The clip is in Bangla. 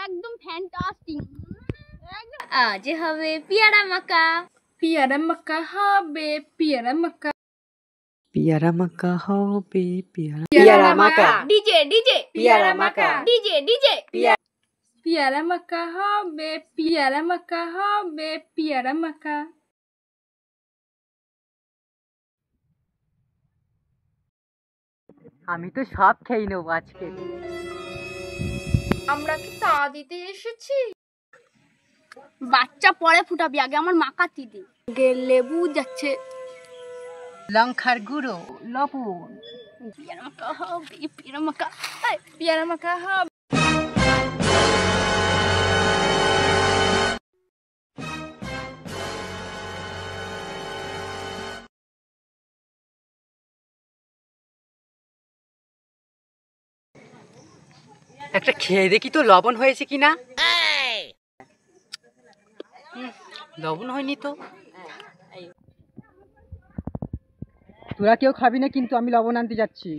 একদম ফ্যান্টাস্টিক। আজ হবে পেয়ারা মাকা। পেয়ারা মাকা হবে, পেয়ারা মাকা। পেয়ারা মাকা হবে, পেয়ারা পেয়ারা মাকা। ডিজে ডিজে পেয়ারা মাকা। ডিজে ডিজে পেয়ারা মাকা হবে, পেয়ারা মাকা হবে, পেয়ারা মাকা। আমি তো সব খেয়ে নেবো আজকে। আমরা কি তা দিতে এসেছি? বাচ্চা পরে ফুটাবি, আগে আমার মাকাতি দি। লেবু যাচ্ছে, লঙ্কার গুঁড়ো, লবণ। পেয়ারা মাকা হবে, পেয়ারা মাকা। পেয়ারা মাকা হবে। একটা খেয়ে দেখি তো লবণ হয়েছে কিনা। লবণ হয়নি তো। তোরা কেউ খাবি না কিন্তু, আমি লবণ আনতে যাচ্ছি।